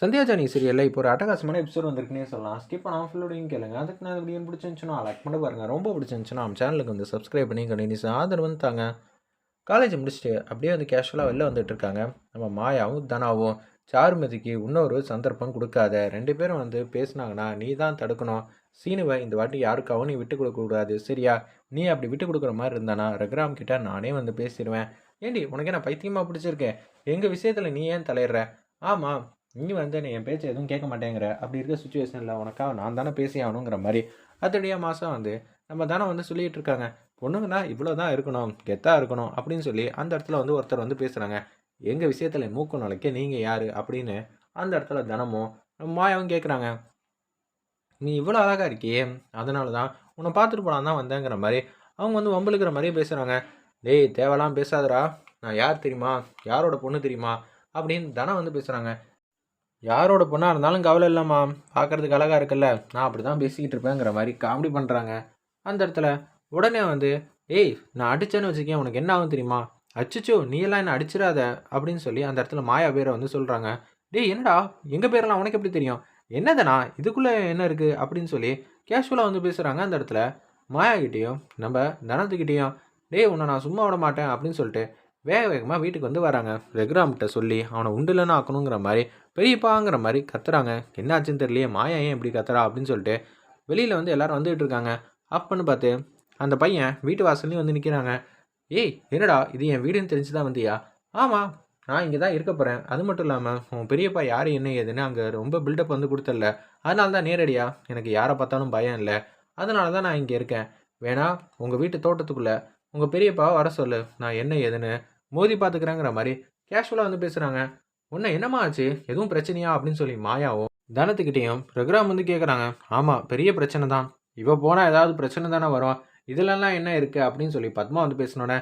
சந்தியாஜானி சீரியலில் இப்போ ஒரு அட்டகாசமான எபிசோட் வந்திருக்குன்னே சொல்லலாம். ஸ்கிப் பண்ணாமல் ஃபுல்லோடையும் கேளுங்க. அதுக்கு நான் வீடியோ பிடிச்சிருந்துச்சுன்னா லைக் பண்ணி பாருங்கள். ரொம்ப பிடிச்சிருந்துச்சுன்னா நம்ம சேனலுக்கு வந்து சப்ஸ்கிரைப் பண்ணி கண்டினியூஸ் ஆதரவு வந்து தாங்க. காலேஜ் முடிச்சுட்டு அப்படியே வந்து கேஷுவலாக வெளில வந்துட்டு இருக்காங்க. நம்ம மாயாவும் தனாவும் சாருமதிக்கு இன்னொரு சந்தர்ப்பம் கொடுக்காத, 2 பேரும் வந்து பேசினாங்கன்னா நீ தான் தடுக்கணும். சீனுவை இந்த வாட்டி யாருக்காகவும் நீ விட்டு கொடுக்கக்கூடாது, சரியா? நீ அப்படி விட்டு கொடுக்குற மாதிரி இருந்தானா ரகுராம் கிட்ட நானே வந்து பேசிடுவேன். ஏண்டி உனக்கு என்ன பைத்தியமாக பிடிச்சிருக்கேன்? எங்கள் விஷயத்தில் நீ ஏன் தலையிடுற? ஆமாம், நீ வந்து என் பேச்சை எதுவும் கேட்க மாட்டேங்கிற. அப்படி இருக்க சுச்சுவேஷனில் உனக்காக நான் தானே பேசி ஆகணுங்கிற மாதிரி அதோடைய மாதம் வந்து நம்ம தானே வந்து சொல்லிகிட்டு இருக்காங்க. பொண்ணுங்கன்னா இவ்வளோ தான் இருக்கணும், கெத்தாக இருக்கணும் அப்படின்னு சொல்லி அந்த இடத்துல வந்து ஒருத்தர் வந்து பேசுகிறாங்க. எங்கள் விஷயத்தில் மூக்கு நுழைக்க நீங்கள் யார் அப்படின்னு அந்த இடத்துல தினமும் மாயாவும் கேட்குறாங்க. நீ இவ்வளோ அழகாக இருக்கியே, அதனால தான் உன்னை பார்த்துட்டு போகலாம் தான் வந்தேங்கிற மாதிரி அவங்க வந்து வம்பளுக்கிற மாதிரியே பேசுகிறாங்க. டேய் தேவையெல்லாம் பேசாதடா, நான் யார் தெரியுமா, யாரோட பொண்ணு தெரியுமா அப்படின்னு தனம் வந்து பேசுகிறாங்க. யாரோட பொண்ணாக இருந்தாலும் கவலை இல்லைம்மா, பார்க்குறதுக்கு அழகாக இருக்குல்ல, நான் அப்படி தான் பேசிக்கிட்டு இருப்பேங்கிற மாதிரி காமெடி பண்ணுறாங்க. அந்த இடத்துல உடனே வந்து ஏய் நான் அடித்தேன்னு வச்சுக்கேன் உனக்கு என்ன ஆகும் தெரியுமா, அச்சிச்சோ நீ எல்லாம் என்ன அடிச்சிடாத அப்படின்னு சொல்லி அந்த இடத்துல மாயா பேரை வந்து சொல்கிறாங்க. டேய் என்னடா எங்கள் பேரெல்லாம் உனக்கு எப்படி தெரியும், என்னதனா இதுக்குள்ளே என்ன இருக்குது அப்படின்னு சொல்லி கேஷுவலாக வந்து பேசுகிறாங்க. அந்த இடத்துல மாயாக்கிட்டேயும் நம்ம தனத்துக்கிட்டேயும் டேய் உன்னை நான் சும்மா விட மாட்டேன் அப்படின்னு சொல்லிட்டு வேக வேகமாக வீட்டுக்கு வந்து வராங்க. ரெகுராம்கிட்ட சொல்லி அவனை உண்டுலன்னு ஆக்கணுங்கிற மாதிரி பெரியப்பாங்கிற மாதிரி கத்துறாங்க. என்ன ஆச்சுன்னு தெரியலையே, மாயா ஏன் இப்படி கத்துறா அப்படின்னு சொல்லிட்டு வெளியில் வந்து எல்லாரும் வந்துகிட்டு இருக்காங்க. அப்பன்னு பார்த்து அந்த பையன் வீட்டு வாசல்லையும் வந்து நிற்கிறாங்க. ஏய் என்னடா இது என் வீடுன்னு தெரிஞ்சு தான் வந்தியா? ஆமாம், நான் இங்கே தான் இருக்க போகிறேன். அது மட்டும் இல்லாமல் உன் பெரியப்பா யார் என்ன ஏதுன்னு அங்கே ரொம்ப பில்டப் வந்து கொடுத்தல, அதனால தான் நேரடியாக எனக்கு யாரை பார்த்தாலும் பயம் இல்லை, அதனால தான் நான் இங்கே இருக்கேன். வேணா உங்கள் வீட்டு தோட்டத்துக்குள்ளே உங்கள் பெரியப்பாவை வர சொல்லு, நான் என்ன ஏதுன்னு மோதி பார்த்துக்கிறேங்கிற மாதிரி கேஷுவலாக வந்து பேசுகிறாங்க. உன்ன என்னம்மா ஆச்சு, எதுவும் பிரச்சனையா அப்படின்னு சொல்லி மாயாவும் தனத்துக்கிட்டேயும் ரகுராம் வந்து கேட்குறாங்க. ஆமாம் பெரிய பிரச்சனை தான், இவ போனால் ஏதாவது பிரச்சனை தானே வரும், இதுலலாம் என்ன இருக்குது அப்படின்னு சொல்லி பத்மா வந்து பேசினோன்னே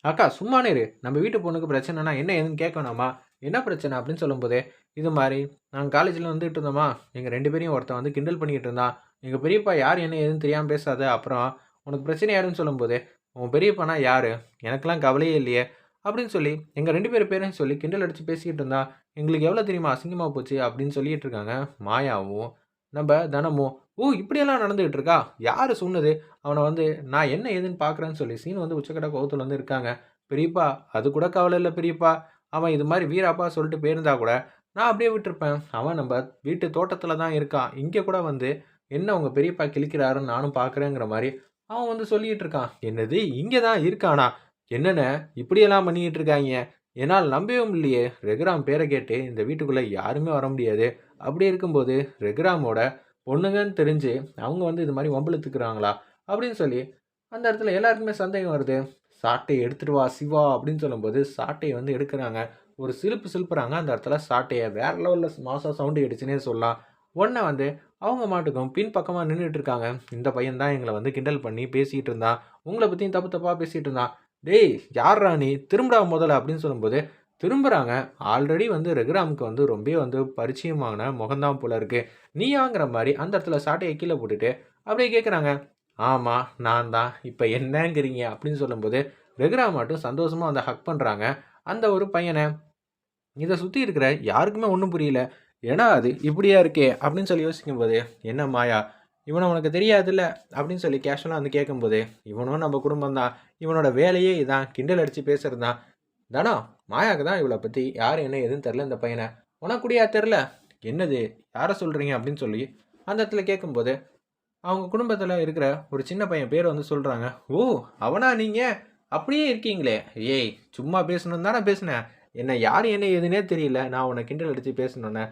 அக்கா சும்மானே இரு, நம்ம வீட்டு பொண்ணுக்கு பிரச்சனைனா என்ன ஏதுன்னு கேட்கணுமா, என்ன பிரச்சனை அப்படின்னு சொல்லும்போதே இது மாதிரி நாங்கள் காலேஜில் வந்துட்டு இருந்தோமா, எங்கள் 2 பேரையும் ஒருத்தன் வந்து கிண்டல் பண்ணிக்கிட்டு இருந்தான், எங்கள் பெரியப்பா யார் என்ன ஏதுன்னு தெரியாமல் பேசாத, அப்புறம் உனக்கு பிரச்சனை யாருன்னு சொல்லும்போதே உன் பெரியப்பானா யார், எனக்கெல்லாம் கவலையே இல்லையே அப்படின்னு சொல்லி எங்கள் 2 பேர் பேரையும் சொல்லி கிண்டல் அடித்து பேசிக்கிட்டு இருந்தா, எங்களுக்கு எவ்வளோ தெரியுமா அசிங்கமாக போச்சு அப்படின்னு சொல்லிட்டு இருக்காங்க மாயாவும் நம்ம தனமும். ஓ இப்படியெல்லாம் நடந்துகிட்டு இருக்கா, யார் சொன்னது, அவனை வந்து நான் என்ன ஏதுன்னு பார்க்குறேன்னு சொல்லி சீன் வந்து உச்சக்கட்ட கோவத்தில் வந்து இருக்காங்க. பெரியப்பா அது கூட கவலை இல்லை பெரியப்பா, அவன் இது மாதிரி வீராப்பா சொல்லிட்டு போயிருந்தா கூட நான் அப்படியே விட்டுருப்பேன். அவன் நம்ம வீட்டு தோட்டத்தில் தான் இருக்கான், இங்கே கூட வந்து என்ன உங்கள் பெரியப்பா கிழிக்கிறாருன்னு நானும் பார்க்குறேங்கிற மாதிரி அவன் வந்து சொல்லிகிட்டு இருக்கான். என்னது இங்கே தான் இருக்கானா, என்னென்ன இப்படியெல்லாம் பண்ணிக்கிட்டு இருக்காங்க, என்னால் நம்பவும் இல்லையே, ரெகுராம் பேரை கேட்டு இந்த வீட்டுக்குள்ளே யாருமே வர முடியாது. அப்படி இருக்கும்போது ரெகுராமோட பொண்ணுங்கன்னு தெரிஞ்சு அவங்க வந்து இது மாதிரி வம்பிழுத்துக்கிறாங்களா அப்படின்னு சொல்லி அந்த இடத்துல எல்லாருக்குமே சந்தேகம் வருது. சாட்டையை எடுத்துட்டு வா சிவா அப்படின்னு சொல்லும்போது சாட்டையை வந்து எடுக்கிறாங்க. ஒரு சிலுப்பு சிலுப்புறாங்க. அந்த இடத்துல சாட்டையை வேற லெவலில் மாசா சவுண்டு அடிச்சுன்னே சொல்லலாம். உடனே வந்து அவங்க மாட்டுக்கும் பின் பக்கமாக நின்றுட்டு இருக்காங்க. இந்த பையன் தான் எங்களை வந்து கிண்டல் பண்ணி பேசிகிட்டு இருந்தான், உங்களை பற்றியும் தப்பு தப்பாக பேசிகிட்டு இருந்தான். டேய் யார்ரா நீ, திரும்புடா முதல்ல அப்படின்னு சொல்லும்போது திரும்புகிறாங்க. ஆல்ரெடி வந்து ரெகுராமுக்கு வந்து ரொம்ப வந்து பரிச்சயமான முகம்தான் போல இருக்கு. நீயாங்கிற மாதிரி அந்த இடத்துல சாட்டையை கீழே போட்டுட்டு அப்படியே கேட்குறாங்க. ஆமாம் நான் தான், இப்போ என்னங்கிறீங்க அப்படின்னு சொல்லும்போது ரெகுராம் மட்டும் சந்தோஷமாக வந்து ஹக் பண்ணுறாங்க அந்த ஒரு பையனை. இதை சுற்றி இருக்கிற யாருக்குமே ஒன்றும் புரியல. ஏன்னா அது இப்படியா இருக்கே அப்படின்னு சொல்லி யோசிக்கும்போது என்ன மாயா இவனை உனக்கு தெரியாதுல்ல அப்படின்னு சொல்லி கேஷுவலாக வந்து கேட்கும்போது இவனும் நம்ம குடும்பம் தான், இவனோட வேலையே இதான் கிண்டல் அடித்து பேசுறது தான். தானா மாயாவுக்கு தான் இவளை பற்றி யார் என்ன எதுன்னு தெரில, இந்த பையனை உனக்கு கூடயா தெரில, என்னது யாரை சொல்கிறீங்க அப்படின்னு சொல்லி அந்த இடத்துல கேட்கும்போது அவங்க குடும்பத்தில் இருக்கிற ஒரு சின்ன பையன் பேர் வந்து சொல்கிறாங்க. ஓ அவனா நீங்கள் அப்படியே இருக்கீங்களே, ஏய் சும்மா பேசணும் தானே பேசினேன், என்ன யார் என்ன எதுனே தெரியல, நான் உன்னை கிண்டல் அடித்து பேசணுன்னே